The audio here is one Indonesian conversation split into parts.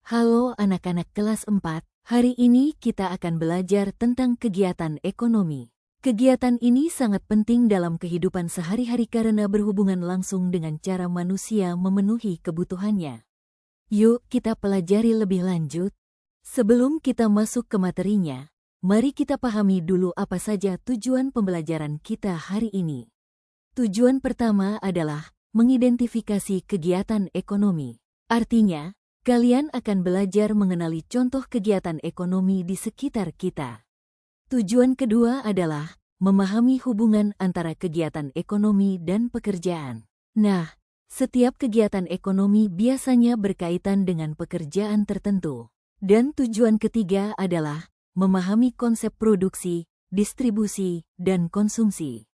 Halo anak-anak kelas 4, hari ini kita akan belajar tentang kegiatan ekonomi. Kegiatan ini sangat penting dalam kehidupan sehari-hari karena berhubungan langsung dengan cara manusia memenuhi kebutuhannya. Yuk kita pelajari lebih lanjut. Sebelum kita masuk ke materinya, mari kita pahami dulu apa saja tujuan pembelajaran kita hari ini. Tujuan pertama adalah mengidentifikasi kegiatan ekonomi. Artinya, kalian akan belajar mengenali contoh kegiatan ekonomi di sekitar kita. Tujuan kedua adalah memahami hubungan antara kegiatan ekonomi dan pekerjaan. Nah, setiap kegiatan ekonomi biasanya berkaitan dengan pekerjaan tertentu. Dan tujuan ketiga adalah memahami konsep produksi, distribusi, dan konsumsi.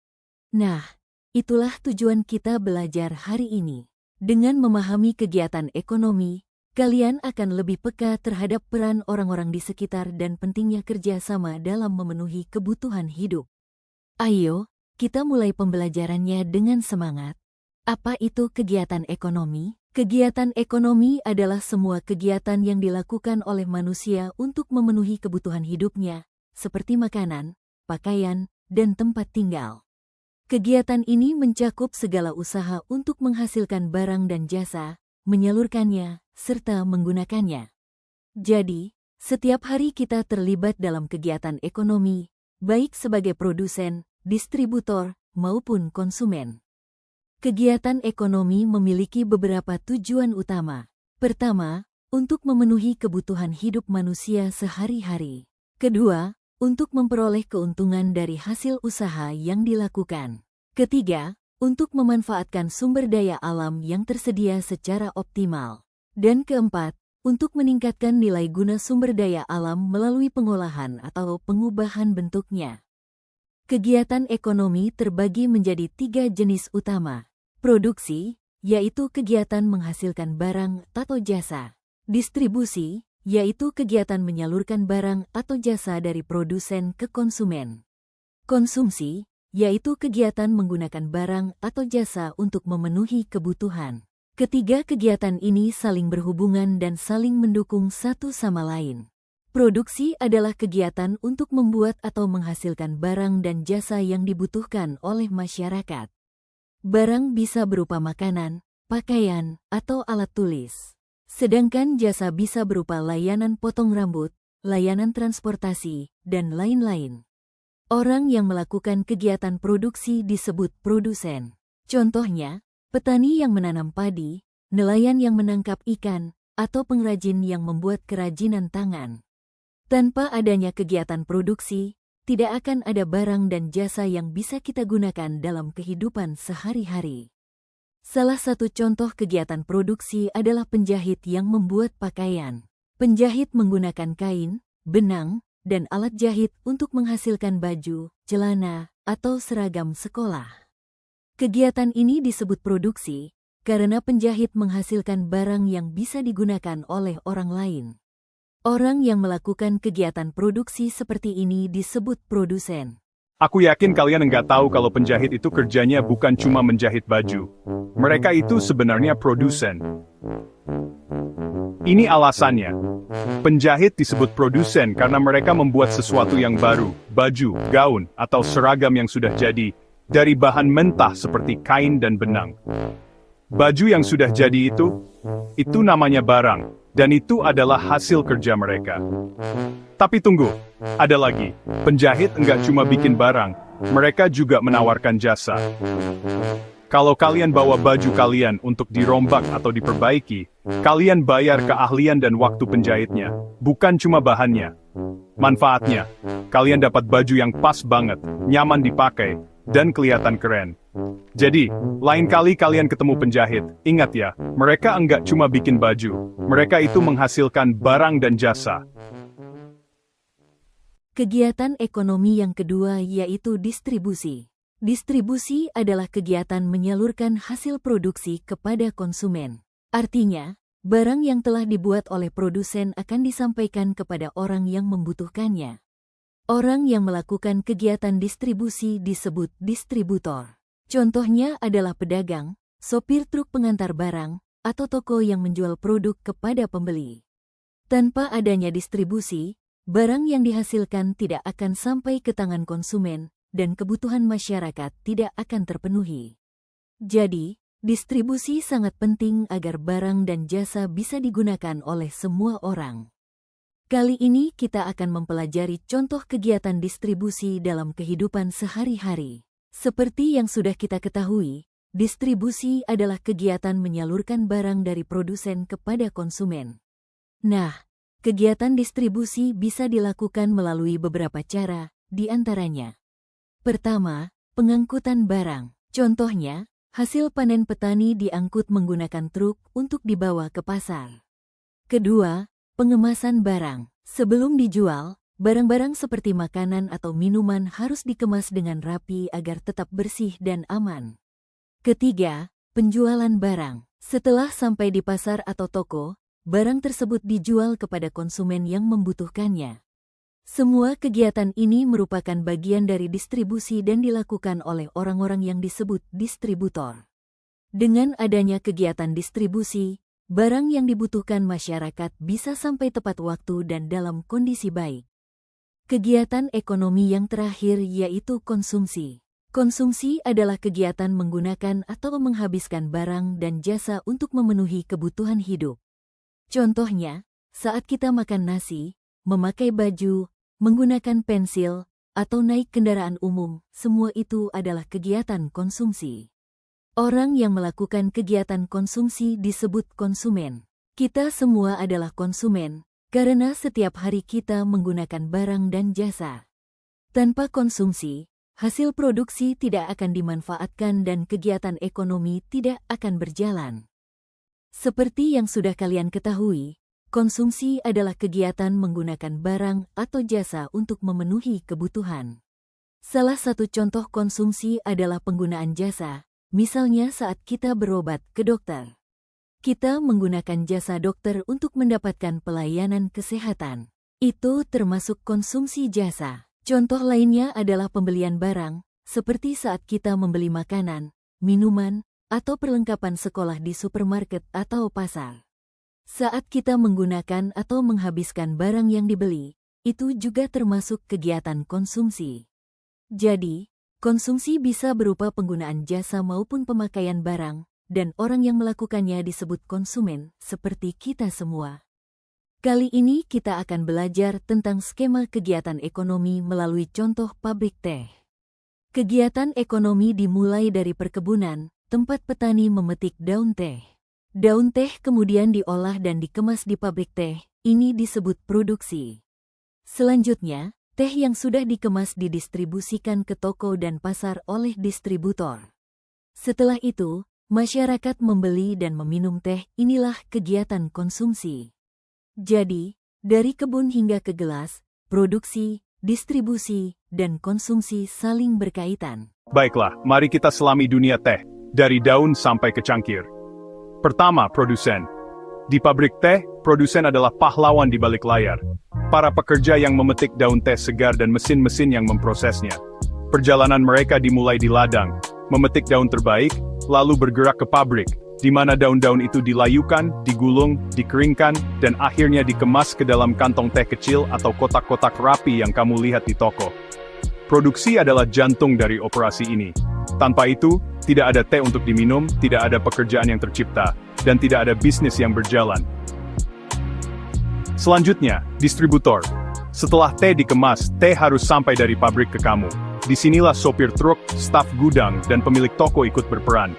Nah, itulah tujuan kita belajar hari ini. Dengan memahami kegiatan ekonomi, kalian akan lebih peka terhadap peran orang-orang di sekitar dan pentingnya kerjasama dalam memenuhi kebutuhan hidup. Ayo, kita mulai pembelajarannya dengan semangat. Apa itu kegiatan ekonomi? Kegiatan ekonomi adalah semua kegiatan yang dilakukan oleh manusia untuk memenuhi kebutuhan hidupnya, seperti makanan, pakaian, dan tempat tinggal. Kegiatan ini mencakup segala usaha untuk menghasilkan barang dan jasa, menyalurkannya, serta menggunakannya. Jadi, setiap hari kita terlibat dalam kegiatan ekonomi, baik sebagai produsen, distributor, maupun konsumen. Kegiatan ekonomi memiliki beberapa tujuan utama. Pertama, untuk memenuhi kebutuhan hidup manusia sehari-hari. Kedua, untuk memperoleh keuntungan dari hasil usaha yang dilakukan. Ketiga, untuk memanfaatkan sumber daya alam yang tersedia secara optimal. Dan keempat, untuk meningkatkan nilai guna sumber daya alam melalui pengolahan atau pengubahan bentuknya. Kegiatan ekonomi terbagi menjadi 3 jenis utama. Produksi, yaitu kegiatan menghasilkan barang atau jasa. Distribusi, yaitu kegiatan menyalurkan barang atau jasa dari produsen ke konsumen. Konsumsi, yaitu kegiatan menggunakan barang atau jasa untuk memenuhi kebutuhan. Ketiga kegiatan ini saling berhubungan dan saling mendukung satu sama lain. Produksi adalah kegiatan untuk membuat atau menghasilkan barang dan jasa yang dibutuhkan oleh masyarakat. Barang bisa berupa makanan, pakaian, atau alat tulis. Sedangkan jasa bisa berupa layanan potong rambut, layanan transportasi, dan lain-lain. Orang yang melakukan kegiatan produksi disebut produsen. Contohnya, petani yang menanam padi, nelayan yang menangkap ikan, atau pengrajin yang membuat kerajinan tangan. Tanpa adanya kegiatan produksi, tidak akan ada barang dan jasa yang bisa kita gunakan dalam kehidupan sehari-hari. Salah satu contoh kegiatan produksi adalah penjahit yang membuat pakaian. Penjahit menggunakan kain, benang, dan alat jahit untuk menghasilkan baju, celana, atau seragam sekolah. Kegiatan ini disebut produksi karena penjahit menghasilkan barang yang bisa digunakan oleh orang lain. Orang yang melakukan kegiatan produksi seperti ini disebut produsen. Aku yakin kalian nggak tahu kalau penjahit itu kerjanya bukan cuma menjahit baju. Mereka itu sebenarnya produsen. Ini alasannya. Penjahit disebut produsen karena mereka membuat sesuatu yang baru, baju, gaun, atau seragam yang sudah jadi, dari bahan mentah seperti kain dan benang. Baju yang sudah jadi itu namanya barang, dan itu adalah hasil kerja mereka. Tapi tunggu, ada lagi. Penjahit enggak cuma bikin barang, mereka juga menawarkan jasa. Kalau kalian bawa baju kalian untuk dirombak atau diperbaiki, kalian bayar keahlian dan waktu penjahitnya, bukan cuma bahannya. Manfaatnya, kalian dapat baju yang pas banget, nyaman dipakai, dan kelihatan keren. Jadi, lain kali kalian ketemu penjahit, ingat ya, mereka enggak cuma bikin baju, mereka itu menghasilkan barang dan jasa. Kegiatan ekonomi yang kedua yaitu distribusi. Distribusi adalah kegiatan menyalurkan hasil produksi kepada konsumen. Artinya, barang yang telah dibuat oleh produsen akan disampaikan kepada orang yang membutuhkannya. Orang yang melakukan kegiatan distribusi disebut distributor. Contohnya adalah pedagang, sopir truk pengantar barang, atau toko yang menjual produk kepada pembeli. Tanpa adanya distribusi, barang yang dihasilkan tidak akan sampai ke tangan konsumen, dan kebutuhan masyarakat tidak akan terpenuhi. Jadi, distribusi sangat penting agar barang dan jasa bisa digunakan oleh semua orang. Kali ini kita akan mempelajari contoh kegiatan distribusi dalam kehidupan sehari-hari. Seperti yang sudah kita ketahui, distribusi adalah kegiatan menyalurkan barang dari produsen kepada konsumen. Nah, kegiatan distribusi bisa dilakukan melalui beberapa cara, di antaranya. Pertama, pengangkutan barang. Contohnya, hasil panen petani diangkut menggunakan truk untuk dibawa ke pasar. Kedua, pengemasan barang. Sebelum dijual, barang-barang seperti makanan atau minuman harus dikemas dengan rapi agar tetap bersih dan aman. Ketiga, penjualan barang. Setelah sampai di pasar atau toko, barang tersebut dijual kepada konsumen yang membutuhkannya. Semua kegiatan ini merupakan bagian dari distribusi dan dilakukan oleh orang-orang yang disebut distributor. Dengan adanya kegiatan distribusi, barang yang dibutuhkan masyarakat bisa sampai tepat waktu dan dalam kondisi baik. Kegiatan ekonomi yang terakhir yaitu konsumsi. Konsumsi adalah kegiatan menggunakan atau menghabiskan barang dan jasa untuk memenuhi kebutuhan hidup. Contohnya, saat kita makan nasi, memakai baju, menggunakan pensil, atau naik kendaraan umum, semua itu adalah kegiatan konsumsi. Orang yang melakukan kegiatan konsumsi disebut konsumen. Kita semua adalah konsumen, karena setiap hari kita menggunakan barang dan jasa. Tanpa konsumsi, hasil produksi tidak akan dimanfaatkan dan kegiatan ekonomi tidak akan berjalan. Seperti yang sudah kalian ketahui, konsumsi adalah kegiatan menggunakan barang atau jasa untuk memenuhi kebutuhan. Salah satu contoh konsumsi adalah penggunaan jasa, misalnya saat kita berobat ke dokter. Kita menggunakan jasa dokter untuk mendapatkan pelayanan kesehatan. Itu termasuk konsumsi jasa. Contoh lainnya adalah pembelian barang, seperti saat kita membeli makanan, minuman, atau perlengkapan sekolah di supermarket atau pasar. Saat kita menggunakan atau menghabiskan barang yang dibeli, itu juga termasuk kegiatan konsumsi. Jadi, konsumsi bisa berupa penggunaan jasa maupun pemakaian barang, dan orang yang melakukannya disebut konsumen, seperti kita semua. Kali ini kita akan belajar tentang skema kegiatan ekonomi melalui contoh pabrik teh. Kegiatan ekonomi dimulai dari perkebunan, tempat petani memetik daun teh. Daun teh kemudian diolah dan dikemas di pabrik teh, ini disebut produksi. Selanjutnya, teh yang sudah dikemas didistribusikan ke toko dan pasar oleh distributor. Setelah itu, masyarakat membeli dan meminum teh, inilah kegiatan konsumsi. Jadi, dari kebun hingga ke gelas, produksi, distribusi, dan konsumsi saling berkaitan. Baiklah, mari kita selami dunia teh. Dari daun sampai ke cangkir. Pertama, produsen. Di pabrik teh, produsen adalah pahlawan di balik layar. Para pekerja yang memetik daun teh segar dan mesin-mesin yang memprosesnya. Perjalanan mereka dimulai di ladang, memetik daun terbaik, lalu bergerak ke pabrik, di mana daun-daun itu dilayukan, digulung, dikeringkan, dan akhirnya dikemas ke dalam kantong teh kecil atau kotak-kotak rapi yang kamu lihat di toko. Produksi adalah jantung dari operasi ini. Tanpa itu, tidak ada teh untuk diminum, tidak ada pekerjaan yang tercipta, dan tidak ada bisnis yang berjalan. Selanjutnya, distributor. Setelah teh dikemas, teh harus sampai dari pabrik ke kamu. Disinilah sopir truk, staf gudang, dan pemilik toko ikut berperan.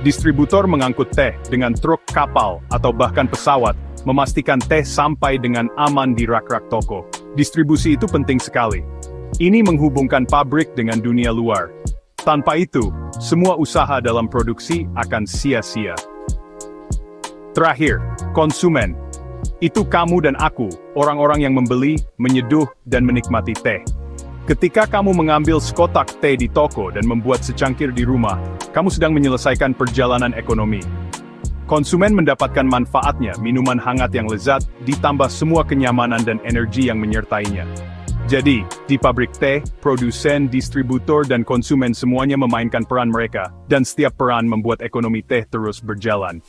Distributor mengangkut teh dengan truk kapal atau bahkan pesawat, memastikan teh sampai dengan aman di rak-rak toko. Distribusi itu penting sekali. Ini menghubungkan pabrik dengan dunia luar. Tanpa itu, semua usaha dalam produksi akan sia-sia. Terakhir, konsumen. Itu kamu dan aku, orang-orang yang membeli, menyeduh, dan menikmati teh. Ketika kamu mengambil sekotak teh di toko dan membuat secangkir di rumah, kamu sedang menyelesaikan perjalanan ekonomi. Konsumen mendapatkan manfaatnya, minuman hangat yang lezat, ditambah semua kenyamanan dan energi yang menyertainya. Jadi, di pabrik teh, produsen, distributor, dan konsumen semuanya memainkan peran mereka, dan setiap peran membuat ekonomi teh terus berjalan.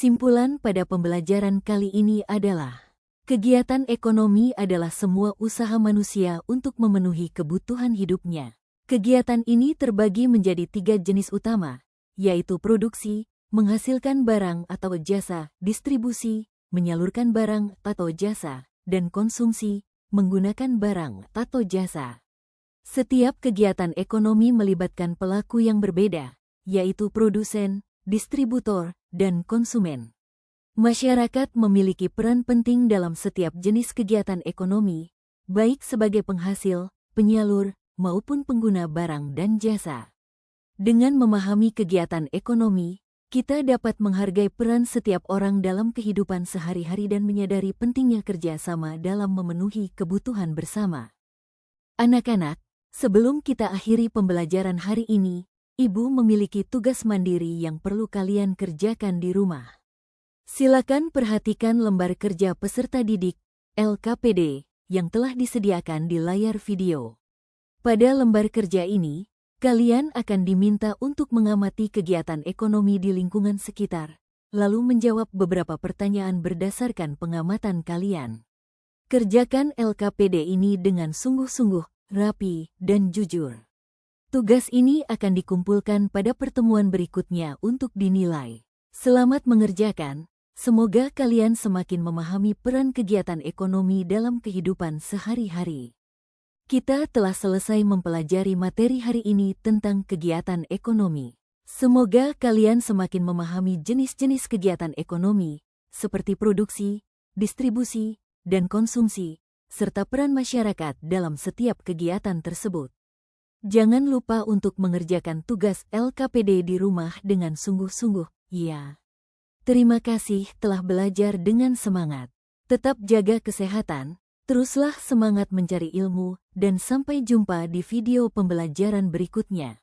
Simpulan pada pembelajaran kali ini adalah, kegiatan ekonomi adalah semua usaha manusia untuk memenuhi kebutuhan hidupnya. Kegiatan ini terbagi menjadi 3 jenis utama, yaitu produksi, menghasilkan barang atau jasa, distribusi, menyalurkan barang atau jasa, dan konsumsi, menggunakan barang atau jasa. Setiap kegiatan ekonomi melibatkan pelaku yang berbeda, yaitu produsen, distributor, dan konsumen. Masyarakat memiliki peran penting dalam setiap jenis kegiatan ekonomi, baik sebagai penghasil, penyalur, maupun pengguna barang dan jasa. Dengan memahami kegiatan ekonomi, kita dapat menghargai peran setiap orang dalam kehidupan sehari-hari dan menyadari pentingnya kerjasama dalam memenuhi kebutuhan bersama. Anak-anak, sebelum kita akhiri pembelajaran hari ini, Ibu memiliki tugas mandiri yang perlu kalian kerjakan di rumah. Silakan perhatikan lembar kerja peserta didik, LKPD, yang telah disediakan di layar video. Pada lembar kerja ini, kalian akan diminta untuk mengamati kegiatan ekonomi di lingkungan sekitar, lalu menjawab beberapa pertanyaan berdasarkan pengamatan kalian. Kerjakan LKPD ini dengan sungguh-sungguh, rapi, dan jujur. Tugas ini akan dikumpulkan pada pertemuan berikutnya untuk dinilai. Selamat mengerjakan, semoga kalian semakin memahami peran kegiatan ekonomi dalam kehidupan sehari-hari. Kita telah selesai mempelajari materi hari ini tentang kegiatan ekonomi. Semoga kalian semakin memahami jenis-jenis kegiatan ekonomi, seperti produksi, distribusi, dan konsumsi, serta peran masyarakat dalam setiap kegiatan tersebut. Jangan lupa untuk mengerjakan tugas LKPD di rumah dengan sungguh-sungguh, ya. Terima kasih telah belajar dengan semangat. Tetap jaga kesehatan, teruslah semangat mencari ilmu, dan sampai jumpa di video pembelajaran berikutnya.